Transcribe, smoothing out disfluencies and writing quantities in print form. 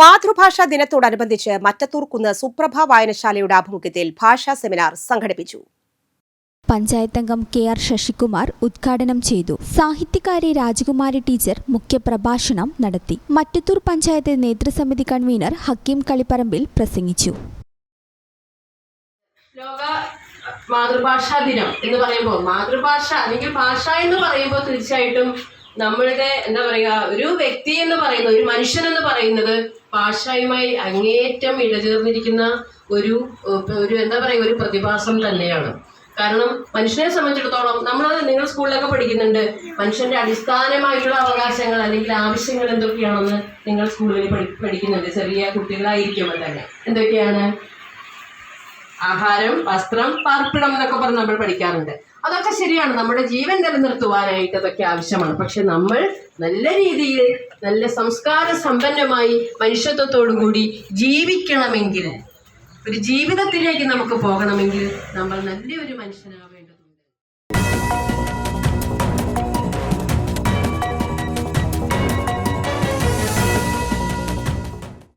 മാതൃഭാഷാ ദിനത്തോടനുബന്ധിച്ച് മറ്റത്തൂർക്കുന്ന് സുപ്രഭ വായനശാലയുടെ ആഭിമുഖ്യത്തിൽ ഭാഷാ സെമിനാർ സംഘടിപ്പിച്ചു. പഞ്ചായത്ത് അംഗം കെ.ആർ. ശശികുമാർ ഉദ്ഘാടനം ചെയ്തു. സാഹിത്യകാരി രാജകുമാരി ടീച്ചർ മുഖ്യപ്രഭാഷണം നടത്തി. മറ്റത്തൂർ പഞ്ചായത്ത് നേതൃസമിതി കൺവീനർ ഹക്കീം കളിപ്പറമ്പിൽ പ്രസംഗിച്ചു. ലോക മാതൃഭാഷാ ദിനം എന്ന് പറയുമ്പോൾ മാതൃഭാഷ അല്ലെങ്കിൽ ഭാഷ എന്ന് പറയുമ്പോൾ തീർച്ചയായിട്ടും നമ്മളുടെ ഒരു വ്യക്തി എന്ന് പറയുന്നത്, ഒരു മനുഷ്യൻ എന്ന് പറയുന്നത് ഭാഷയുമായി അങ്ങേയറ്റം ഇഴചേർന്നിരിക്കുന്ന ഒരു പ്രതിഭാസം തന്നെയാണ്. കാരണം മനുഷ്യനെ സംബന്ധിച്ചിടത്തോളം നിങ്ങൾ സ്കൂളിലൊക്കെ പഠിക്കുന്നുണ്ട്, മനുഷ്യന്റെ അടിസ്ഥാനമായിട്ടുള്ള അവകാശങ്ങൾ അല്ലെങ്കിൽ ആവശ്യങ്ങൾ എന്തൊക്കെയാണെന്ന് നിങ്ങൾ സ്കൂളിൽ പഠിക്കുന്നുണ്ട്. ചെറിയ കുട്ടികളായിരിക്കുമ്പോൾ തന്നെ എന്തൊക്കെയാണ്? ആഹാരം, വസ്ത്രം, പാർപ്പിടം എന്നൊക്കെ പറഞ്ഞ് നമ്മൾ പഠിക്കാറുണ്ട്. അതൊക്കെ ശരിയാണ്, നമ്മുടെ ജീവൻ നിലനിർത്തുവാനായിട്ട് അതൊക്കെ ആവശ്യമാണ്. പക്ഷെ നമ്മൾ നല്ല രീതിയിൽ നല്ല സംസ്കാര സമ്പന്നമായി മനുഷ്യത്വത്തോടു കൂടി ജീവിക്കണമെങ്കിൽ, ഒരു ജീവിതത്തിലേക്ക് നമുക്ക് പോകണമെങ്കിൽ നമ്മൾ നല്ലൊരു മനുഷ്യനാവേണ്ടത്.